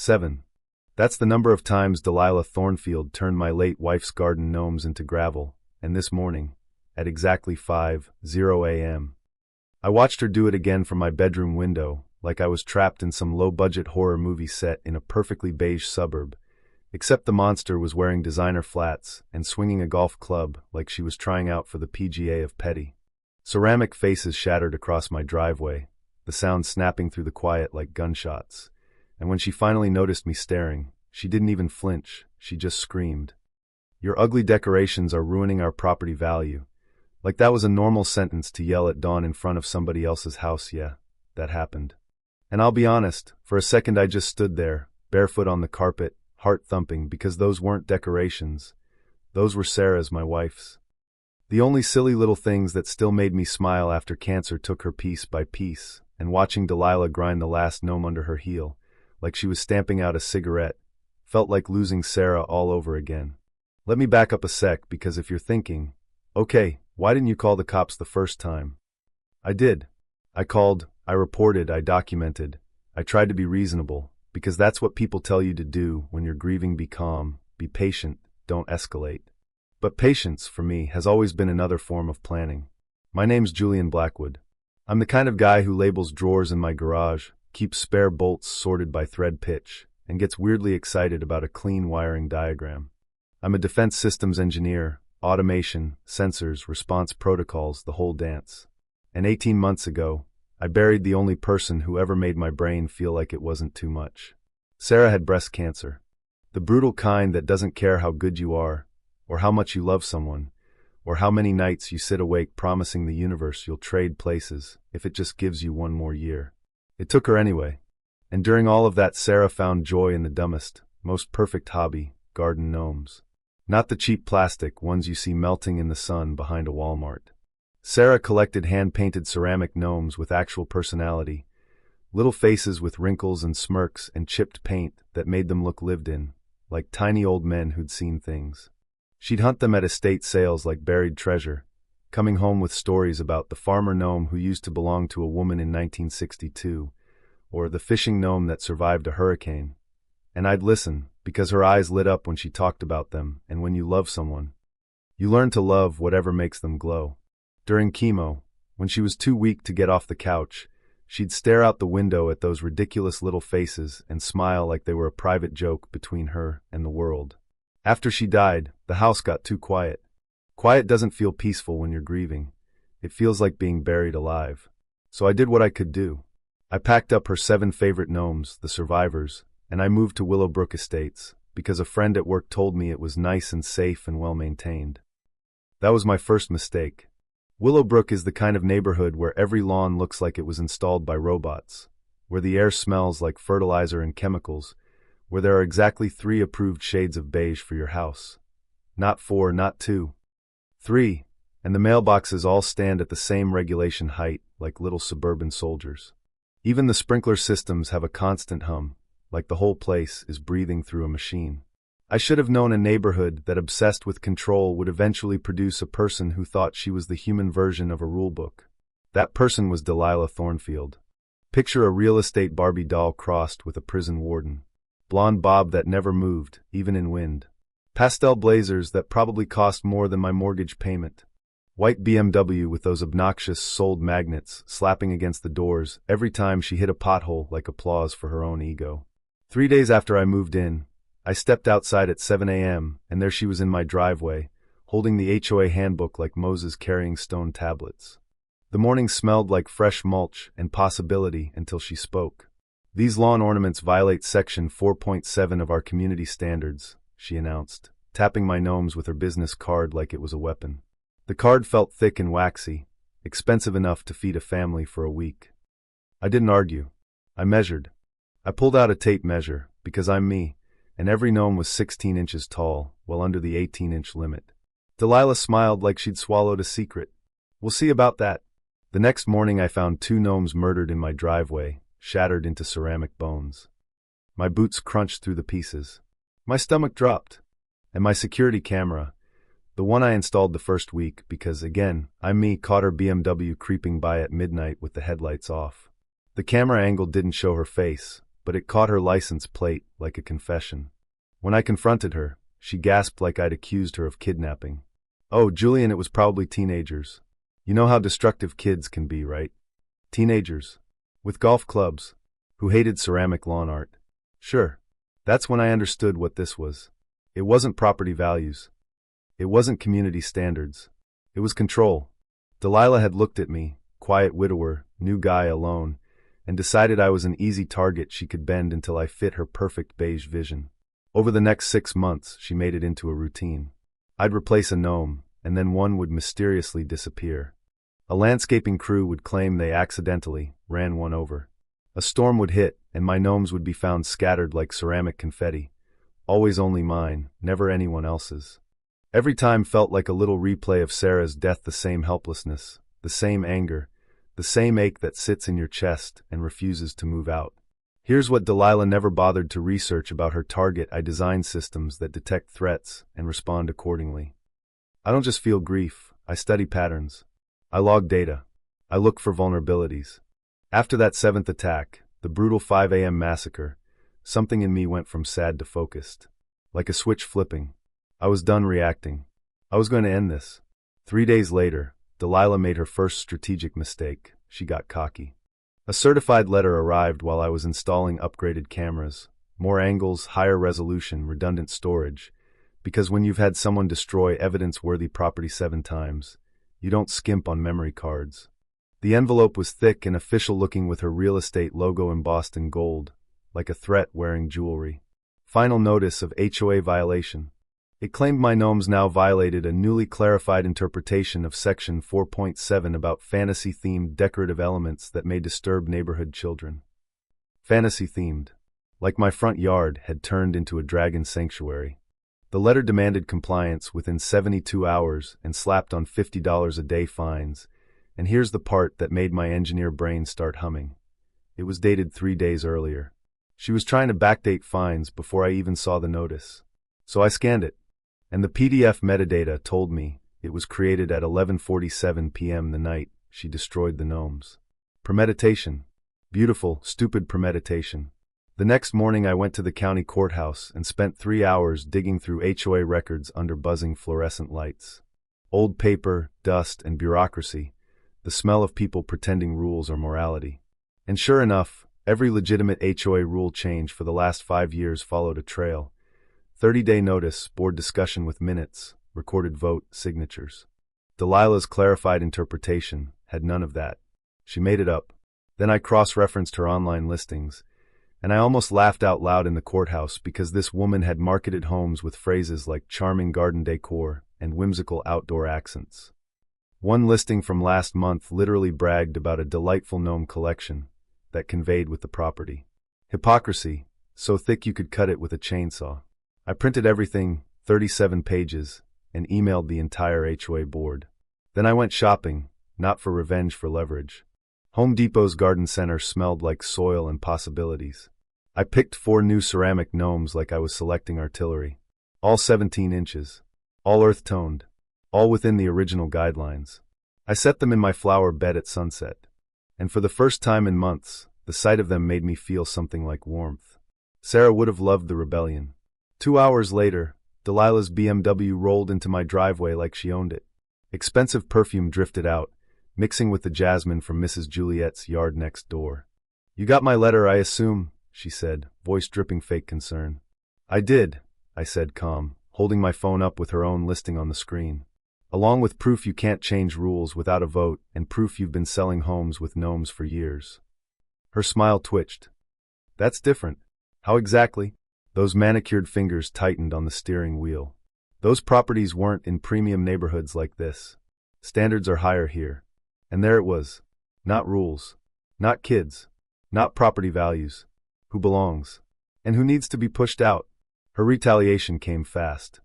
7. That's the number of times Delilah Thornfield turned my late wife's garden gnomes into gravel, and this morning, at exactly 5:00 a.m., I watched her do it again from my bedroom window, like I was trapped in some low-budget horror movie set in a perfectly beige suburb, except the monster was wearing designer flats and swinging a golf club like she was trying out for the PGA of Petty. Ceramic faces shattered across my driveway, the sound snapping through the quiet like gunshots, and when she finally noticed me staring, she didn't even flinch, she just screamed. "Your ugly decorations are ruining our property value." Like that was a normal sentence to yell at dawn in front of somebody else's house. Yeah, that happened. And I'll be honest, for a second I just stood there, barefoot on the carpet, heart thumping, because those weren't decorations. Those were Sarah's, my wife's. The only silly little things that still made me smile after cancer took her piece by piece, and watching Delilah grind the last gnome under her heel, like she was stamping out a cigarette, felt like losing Sarah all over again. Let me back up a sec, because if you're thinking, okay, why didn't you call the cops the first time? I did. I called, I reported, I documented. I tried to be reasonable, because that's what people tell you to do when you're grieving. Be calm, be patient, don't escalate. But patience, for me, has always been another form of planning. My name's Julian Blackwood. I'm the kind of guy who labels drawers in my garage, keeps spare bolts sorted by thread pitch, and gets weirdly excited about a clean wiring diagram. I'm a defense systems engineer, automation, sensors, response protocols, the whole dance. And 18 months ago, I buried the only person who ever made my brain feel like it wasn't too much. Sarah had breast cancer. The brutal kind that doesn't care how good you are, or how much you love someone, or how many nights you sit awake promising the universe you'll trade places if it just gives you one more year. It took her anyway. And during all of that, Sarah found joy in the dumbest, most perfect hobby, garden gnomes. Not the cheap plastic ones you see melting in the sun behind a Walmart. Sarah collected hand-painted ceramic gnomes with actual personality, little faces with wrinkles and smirks and chipped paint that made them look lived in, like tiny old men who'd seen things. She'd hunt them at estate sales like buried treasure, coming home with stories about the farmer gnome who used to belong to a woman in 1962, or the fishing gnome that survived a hurricane. And I'd listen, because her eyes lit up when she talked about them, and when you love someone, you learn to love whatever makes them glow. During chemo, when she was too weak to get off the couch, she'd stare out the window at those ridiculous little faces and smile like they were a private joke between her and the world. After she died, the house got too quiet. Quiet doesn't feel peaceful when you're grieving. It feels like being buried alive. So I did what I could do. I packed up her 7 favorite gnomes, the survivors, and I moved to Willowbrook Estates, because a friend at work told me it was nice and safe and well-maintained. That was my first mistake. Willowbrook is the kind of neighborhood where every lawn looks like it was installed by robots, where the air smells like fertilizer and chemicals, where there are exactly 3 approved shades of beige for your house. Not 4, not 2. 3, and the mailboxes all stand at the same regulation height, like little suburban soldiers. Even the sprinkler systems have a constant hum, like the whole place is breathing through a machine. I should have known a neighborhood that obsessed with control would eventually produce a person who thought she was the human version of a rulebook. That person was Delilah Thornfield. Picture a real estate Barbie doll crossed with a prison warden. Blonde bob that never moved, even in wind. Pastel blazers that probably cost more than my mortgage payment. White BMW with those obnoxious sold magnets slapping against the doors every time she hit a pothole like applause for her own ego. 3 days after I moved in, I stepped outside at 7 a.m., and there she was in my driveway, holding the HOA handbook like Moses carrying stone tablets. The morning smelled like fresh mulch and possibility until she spoke. "These lawn ornaments violate Section 4.7 of our community standards," she announced, tapping my gnomes with her business card like it was a weapon. The card felt thick and waxy, expensive enough to feed a family for a week. I didn't argue. I measured. I pulled out a tape measure, because I'm me, and every gnome was 16 inches tall, well under the 18-inch limit. Delilah smiled like she'd swallowed a secret. "We'll see about that." The next morning I found 2 gnomes murdered in my driveway, shattered into ceramic bones. My boots crunched through the pieces. My stomach dropped. And my security camera, the one I installed the first week because, again, I'm me, caught her BMW creeping by at midnight with the headlights off. The camera angle didn't show her face, but it caught her license plate like a confession. When I confronted her, she gasped like I'd accused her of kidnapping. "Oh, Julian, it was probably teenagers. You know how destructive kids can be, right? Teenagers. With golf clubs. Who hated ceramic lawn art." Sure. That's when I understood what this was. It wasn't property values. It wasn't community standards. It was control. Delilah had looked at me, quiet widower, new guy alone, and decided I was an easy target she could bend until I fit her perfect beige vision. Over the next 6 months, she made it into a routine. I'd replace a gnome, and then one would mysteriously disappear. A landscaping crew would claim they accidentally ran one over. A storm would hit, and my gnomes would be found scattered like ceramic confetti. Always only mine, never anyone else's. Every time felt like a little replay of Sarah's death, the same helplessness, the same anger, the same ache that sits in your chest and refuses to move out. Here's what Delilah never bothered to research about her target: I design systems that detect threats and respond accordingly. I don't just feel grief, I study patterns. I log data. I look for vulnerabilities. After that 7th attack, the brutal 5 a.m. massacre, something in me went from sad to focused. Like a switch flipping. I was done reacting. I was going to end this. 3 days later, Delilah made her first strategic mistake. She got cocky. A certified letter arrived while I was installing upgraded cameras, more angles, higher resolution, redundant storage, because when you've had someone destroy evidence-worthy property 7 times, you don't skimp on memory cards. The envelope was thick and official-looking with her real estate logo embossed in gold, like a threat wearing jewelry. Final notice of HOA violation. It claimed my gnomes now violated a newly clarified interpretation of Section 4.7 about fantasy-themed decorative elements that may disturb neighborhood children. Fantasy-themed. Like my front yard had turned into a dragon sanctuary. The letter demanded compliance within 72 hours and slapped on $50 a day fines, and here's the part that made my engineer brain start humming. It was dated 3 days earlier. She was trying to backdate fines before I even saw the notice. So I scanned it, and the PDF metadata told me it was created at 11:47 p.m. the night she destroyed the gnomes. Premeditation. Beautiful, stupid premeditation. The next morning I went to the county courthouse and spent 3 hours digging through HOA records under buzzing fluorescent lights. Old paper, dust, and bureaucracy, the smell of people pretending rules are morality. And sure enough, every legitimate HOA rule change for the last 5 years followed a trail. 30-day notice, board discussion with minutes, recorded vote, signatures. Delilah's clarified interpretation had none of that. She made it up. Then I cross-referenced her online listings, and I almost laughed out loud in the courthouse because this woman had marketed homes with phrases like charming garden decor and whimsical outdoor accents. One listing from last month literally bragged about a delightful gnome collection that conveyed with the property. Hypocrisy, so thick you could cut it with a chainsaw. I printed everything, 37 pages, and emailed the entire HOA board. Then I went shopping, not for revenge, for leverage. Home Depot's garden center smelled like soil and possibilities. I picked 4 new ceramic gnomes like I was selecting artillery. All 17 inches. All earth-toned. All within the original guidelines. I set them in my flower bed at sunset. And for the first time in months, the sight of them made me feel something like warmth. Sarah would have loved the rebellion. 2 hours later, Delilah's BMW rolled into my driveway like she owned it. Expensive perfume drifted out, mixing with the jasmine from Mrs. Juliet's yard next door. "You got my letter, I assume," she said, voice dripping fake concern. "I did," I said, calm, holding my phone up with her own listing on the screen. "Along with proof you can't change rules without a vote and proof you've been selling homes with gnomes for years." Her smile twitched. "That's different." "How exactly?" Those manicured fingers tightened on the steering wheel. "Those properties weren't in premium neighborhoods like this. Standards are higher here." And there it was. Not rules. Not kids. Not property values. Who belongs? And who needs to be pushed out? Her retaliation came fast.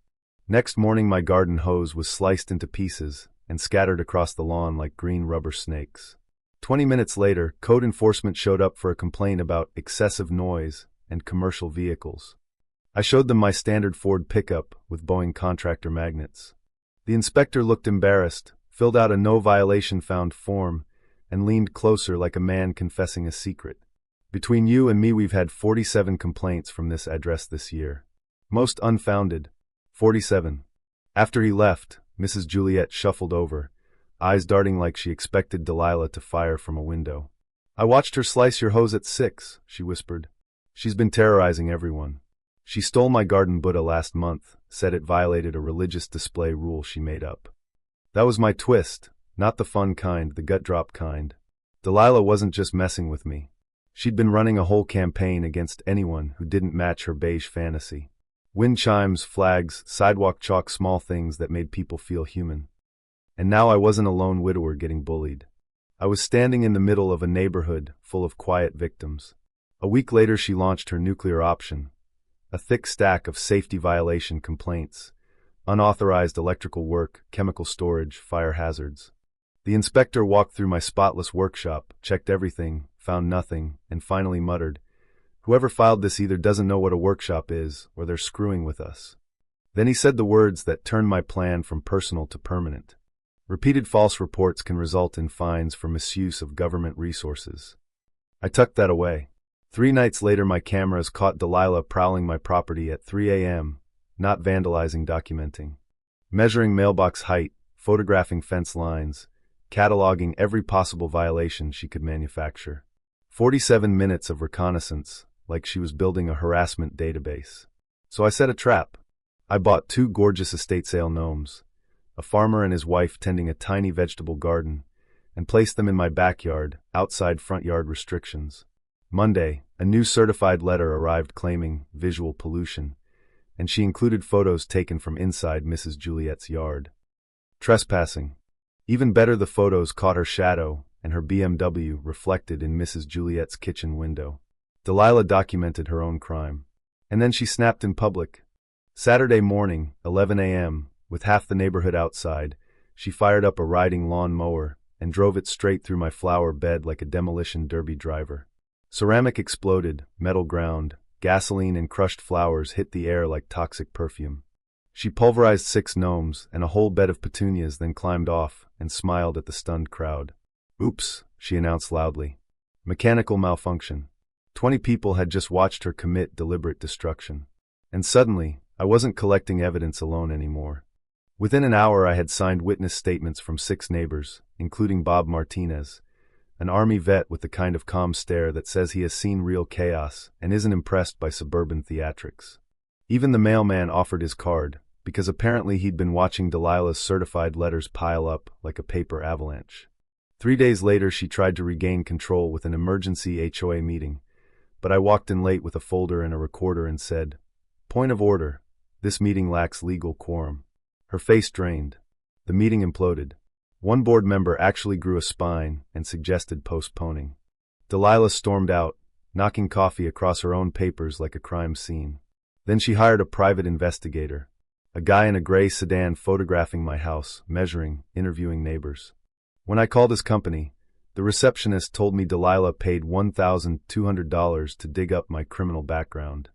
Next morning my garden hose was sliced into pieces and scattered across the lawn like green rubber snakes. 20 minutes later, code enforcement showed up for a complaint about excessive noise and commercial vehicles. I showed them my standard Ford pickup with Boeing contractor magnets. The inspector looked embarrassed, filled out a no violation found form, and leaned closer like a man confessing a secret. Between you and me, we've had 47 complaints from this address this year. Most unfounded. 47. After he left, Mrs. Juliet shuffled over, eyes darting like she expected Delilah to fire from a window. I watched her slice your hose at 6, she whispered. She's been terrorizing everyone. She stole my garden Buddha last month, said it violated a religious display rule she made up. That was my twist, not the fun kind, the gut drop kind. Delilah wasn't just messing with me. She'd been running a whole campaign against anyone who didn't match her beige fantasy. Wind chimes, flags, sidewalk chalk, small things that made people feel human. And now I wasn't a lone widower getting bullied. I was standing in the middle of a neighborhood full of quiet victims. A week later she launched her nuclear option, a thick stack of safety violation complaints, unauthorized electrical work, chemical storage, fire hazards. The inspector walked through my spotless workshop, checked everything, found nothing, and finally muttered, "Whoever filed this either doesn't know what a workshop is, or they're screwing with us." Then he said the words that turned my plan from personal to permanent. Repeated false reports can result in fines for misuse of government resources. I tucked that away. 3 nights later my cameras caught Delilah prowling my property at 3 a.m., not vandalizing, documenting. Measuring mailbox height, photographing fence lines, cataloging every possible violation she could manufacture. 47 minutes of reconnaissance, like she was building a harassment database. So I set a trap. I bought 2 gorgeous estate sale gnomes, a farmer and his wife tending a tiny vegetable garden, and placed them in my backyard, outside front yard restrictions. Monday, a new certified letter arrived claiming visual pollution, and she included photos taken from inside Mrs. Juliet's yard. Trespassing. Even better, the photos caught her shadow and her BMW reflected in Mrs. Juliet's kitchen window. Delilah documented her own crime. And then she snapped in public. Saturday morning, 11 a.m., with half the neighborhood outside, she fired up a riding lawn mower and drove it straight through my flower bed like a demolition derby driver. Ceramic exploded, metal ground, gasoline and crushed flowers hit the air like toxic perfume. She pulverized 6 gnomes and a whole bed of petunias, then climbed off and smiled at the stunned crowd. "Oops," she announced loudly. "Mechanical malfunction." 20 people had just watched her commit deliberate destruction. And suddenly, I wasn't collecting evidence alone anymore. Within an hour I had signed witness statements from 6 neighbors, including Bob Martinez, an Army vet with the kind of calm stare that says he has seen real chaos and isn't impressed by suburban theatrics. Even the mailman offered his card, because apparently he'd been watching Delilah's certified letters pile up like a paper avalanche. 3 days later she tried to regain control with an emergency HOA meeting, but I walked in late with a folder and a recorder and said, "Point of order, this meeting lacks legal quorum." Her face drained. The meeting imploded. One board member actually grew a spine and suggested postponing. Delilah stormed out, knocking coffee across her own papers like a crime scene. Then she hired a private investigator, a guy in a gray sedan photographing my house, measuring, interviewing neighbors. When I called his company, the receptionist told me Delilah paid $1,200 to dig up my criminal background.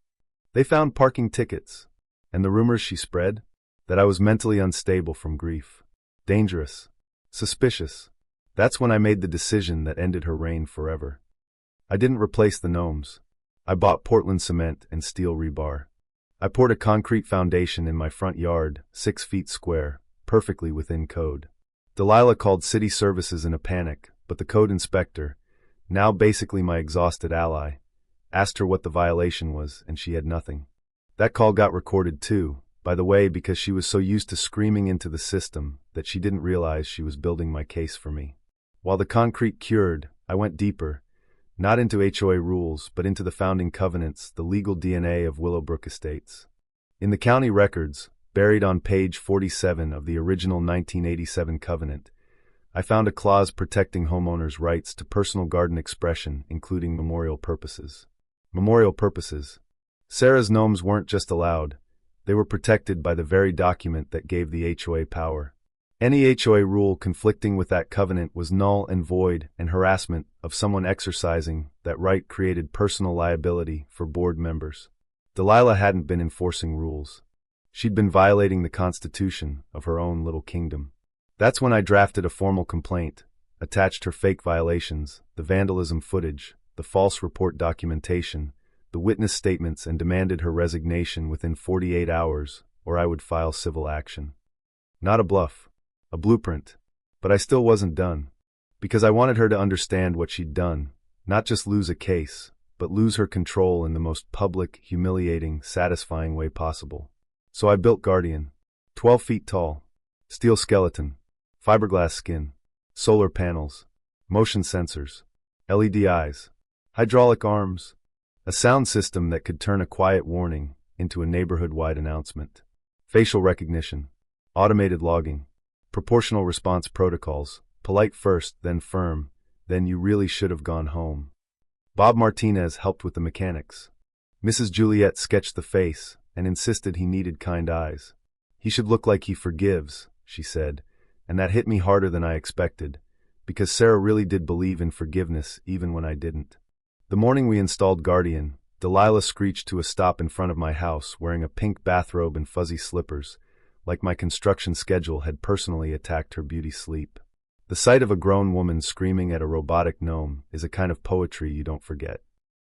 They found parking tickets, and the rumors she spread, that I was mentally unstable from grief, dangerous, suspicious. That's when I made the decision that ended her reign forever. I didn't replace the gnomes. I bought Portland cement and steel rebar. I poured a concrete foundation in my front yard, 6 feet square, perfectly within code. Delilah called city services in a panic, but the code inspector, now basically my exhausted ally, asked her what the violation was, and she had nothing. That call got recorded too, by the way, because she was so used to screaming into the system that she didn't realize she was building my case for me. While the concrete cured, I went deeper, not into HOA rules, but into the founding covenants, the legal DNA of Willowbrook Estates. In the county records, buried on page 47 of the original 1987 covenant, I found a clause protecting homeowners' rights to personal garden expression, including memorial purposes. Memorial purposes. Sarah's gnomes weren't just allowed, they were protected by the very document that gave the HOA power. Any HOA rule conflicting with that covenant was null and void, and harassment of someone exercising that right created personal liability for board members. Delilah hadn't been enforcing rules. She'd been violating the constitution of her own little kingdom. That's when I drafted a formal complaint, attached her fake violations, the vandalism footage, the false report documentation, the witness statements, and demanded her resignation within 48 hours, or I would file civil action. Not a bluff. A blueprint. But I still wasn't done. Because I wanted her to understand what she'd done, not just lose a case, but lose her control in the most public, humiliating, satisfying way possible. So I built Guardian. 12 feet tall. Steel skeleton. Fiberglass skin. Solar panels. Motion sensors. LED eyes. Hydraulic arms. A sound system that could turn a quiet warning into a neighborhood-wide announcement. Facial recognition. Automated logging. Proportional response protocols. Polite first, then firm, then you really should have gone home. Bob Martinez helped with the mechanics. Mrs. Juliet sketched the face and insisted he needed kind eyes. He should look like he forgives, she said, and that hit me harder than I expected, because Sarah really did believe in forgiveness even when I didn't. The morning we installed Guardian, Delilah screeched to a stop in front of my house wearing a pink bathrobe and fuzzy slippers, like my construction schedule had personally attacked her beauty sleep. The sight of a grown woman screaming at a robotic gnome is a kind of poetry you don't forget.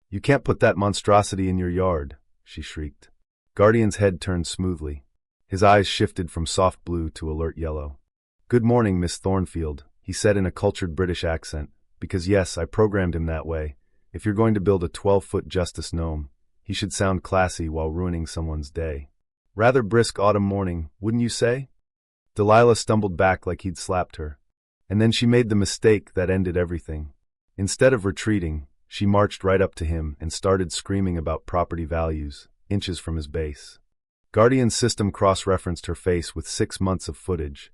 "You can't put that monstrosity in your yard," she shrieked. Guardian's head turned smoothly. His eyes shifted from soft blue to alert yellow. "Good morning, Miss Thornfield," he said in a cultured British accent, because yes, I programmed him that way. If you're going to build a 12-foot justice gnome, he should sound classy while ruining someone's day. Rather brisk autumn morning, wouldn't you say? Delilah stumbled back like he'd slapped her. And then she made the mistake that ended everything. Instead of retreating, she marched right up to him and started screaming about property values, inches from his base. Guardian's system cross-referenced her face with 6 months of footage,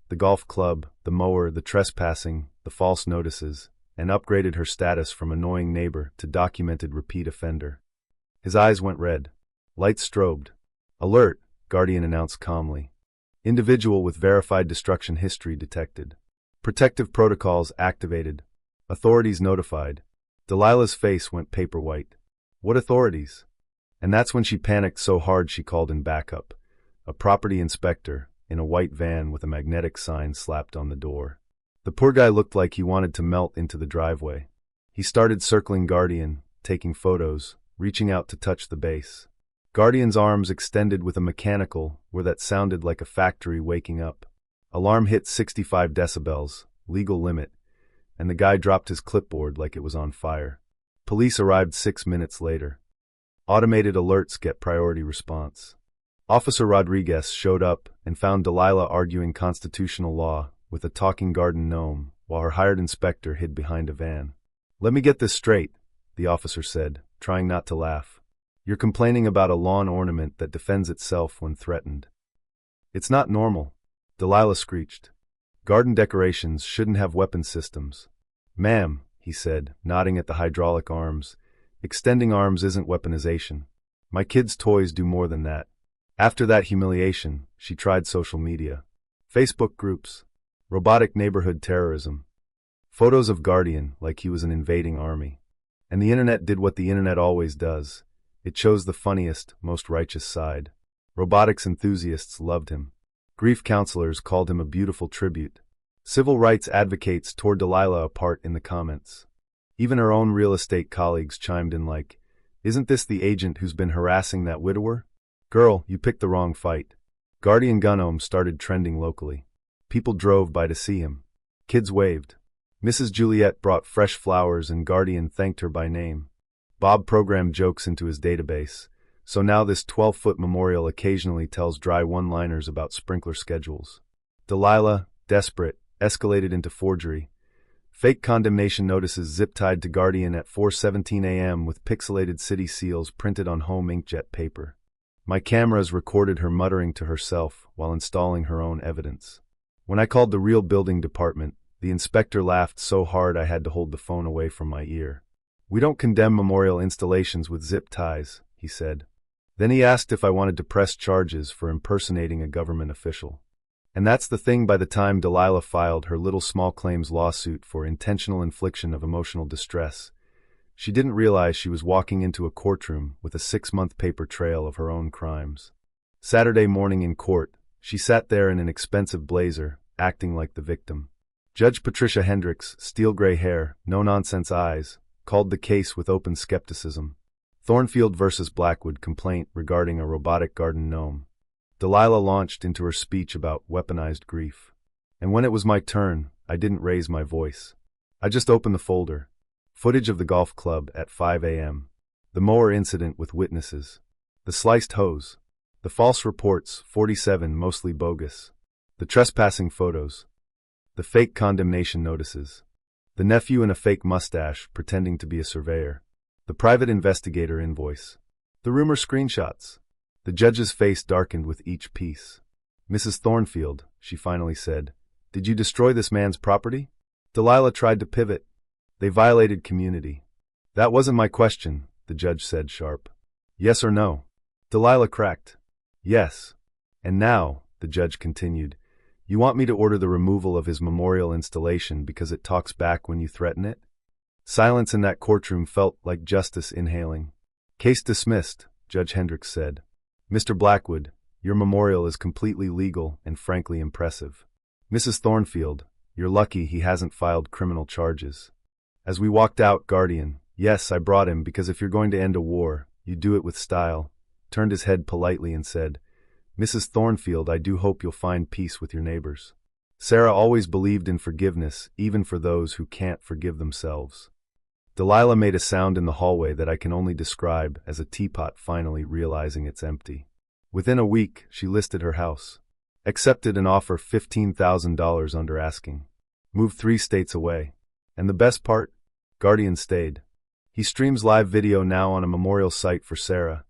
the golf club, the mower, the trespassing, the false notices, and upgraded her status from annoying neighbor to documented repeat offender. His eyes went red. Lights strobed. "Alert," Guardian announced calmly. "Individual with verified destruction history detected. Protective protocols activated. Authorities notified." Delilah's face went paper white. "What authorities?" And that's when she panicked so hard she called in backup. A property inspector, in a white van with a magnetic sign slapped on the door. The poor guy looked like he wanted to melt into the driveway. He started circling Guardian, taking photos, reaching out to touch the base. Guardian's arms extended with a mechanical where that sounded like a factory waking up. Alarm hit 65 decibels, legal limit, and the guy dropped his clipboard like it was on fire. Police arrived 6 minutes later. Automated alerts get priority response. Officer Rodriguez showed up and found Delilah arguing constitutional law with a talking garden gnome while her hired inspector hid behind a van. "Let me get this straight," the officer said, trying not to laugh. "You're complaining about a lawn ornament that defends itself when threatened." "It's not normal," Delilah screeched. "Garden decorations shouldn't have weapon systems." "Ma'am," he said, nodding at the hydraulic arms, "extending arms isn't weaponization. My kids' toys do more than that." After that humiliation, she tried social media. Facebook groups. Robotic neighborhood terrorism. Photos of Guardian like he was an invading army. And the internet did what the internet always does. It chose the funniest, most righteous side. Robotics enthusiasts loved him. Grief counselors called him a beautiful tribute. Civil rights advocates tore Delilah apart in the comments. Even her own real estate colleagues chimed in like, "Isn't this the agent who's been harassing that widower? Girl, you picked the wrong fight." Guardian Gnome started trending locally. People drove by to see him. Kids waved. Mrs. Juliet brought fresh flowers and Guardian thanked her by name. Bob programmed jokes into his database, so now this 12-foot memorial occasionally tells dry one-liners about sprinkler schedules. Delilah, desperate, escalated into forgery. Fake condemnation notices zip-tied to Guardian at 4:17 a.m. with pixelated city seals printed on home inkjet paper. My cameras recorded her muttering to herself while installing her own evidence. When I called the real building department, the inspector laughed so hard I had to hold the phone away from my ear. "We don't condemn memorial installations with zip ties," he said. Then he asked if I wanted to press charges for impersonating a government official. And that's the thing, by the time Delilah filed her little small claims lawsuit for intentional infliction of emotional distress, she didn't realize she was walking into a courtroom with a 6-month paper trail of her own crimes. Saturday morning in court, she sat there in an expensive blazer, acting like the victim. Judge Patricia Hendricks, steel gray hair, no-nonsense eyes, called the case with open skepticism. Thornfield versus Blackwood complaint regarding a robotic garden gnome. Delilah launched into her speech about weaponized grief. And when it was my turn, I didn't raise my voice. I just opened the folder. Footage of the golf club at 5 a.m. The mower incident with witnesses. The sliced hose. The false reports, 47 mostly bogus. The trespassing photos. The fake condemnation notices. The nephew in a fake mustache pretending to be a surveyor. The private investigator invoice. The rumor screenshots. The judge's face darkened with each piece. "Mrs. Thornfield," she finally said, "did you destroy this man's property?" Delilah tried to pivot. "They violated community." "That wasn't my question," the judge said sharp. "Yes or no?" Delilah cracked. "Yes." "And now," the judge continued, "you want me to order the removal of his memorial installation because it talks back when you threaten it?" Silence in that courtroom felt like justice inhaling. "Case dismissed," Judge Hendricks said. "Mr. Blackwood, your memorial is completely legal and frankly impressive. Mrs. Thornfield, you're lucky he hasn't filed criminal charges." As we walked out, Guardian, "Yes, I brought him because if you're going to end a war, you do it with style," turned his head politely and said, "Mrs. Thornfield, I do hope you'll find peace with your neighbors." Sarah always believed in forgiveness, even for those who can't forgive themselves. Delilah made a sound in the hallway that I can only describe as a teapot finally realizing it's empty. Within a week, she listed her house. Accepted an offer $15,000 under asking. Moved 3 states away. And the best part? Guardian stayed. He streams live video now on a memorial site for Sarah.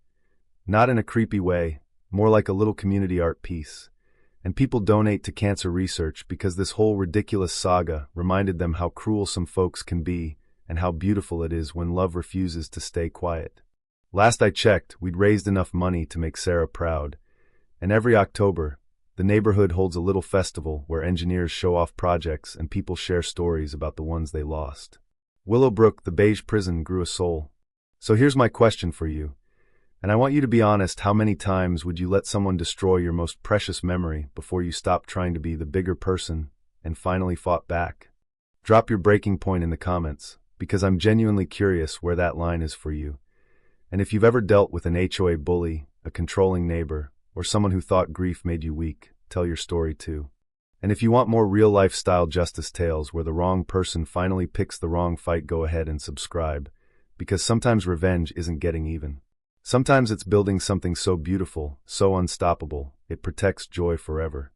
Not in a creepy way, more like a little community art piece. And people donate to cancer research because this whole ridiculous saga reminded them how cruel some folks can be and how beautiful it is when love refuses to stay quiet. Last I checked, we'd raised enough money to make Sarah proud. And every October, the neighborhood holds a little festival where engineers show off projects and people share stories about the ones they lost. Willowbrook, the beige prison, grew a soul. So here's my question for you. And I want you to be honest, how many times would you let someone destroy your most precious memory before you stopped trying to be the bigger person and finally fought back? Drop your breaking point in the comments, because I'm genuinely curious where that line is for you. And if you've ever dealt with an HOA bully, a controlling neighbor, or someone who thought grief made you weak, tell your story too. And if you want more real-life style justice tales where the wrong person finally picks the wrong fight, go ahead and subscribe, because sometimes revenge isn't getting even. Sometimes it's building something so beautiful, so unstoppable, it protects joy forever.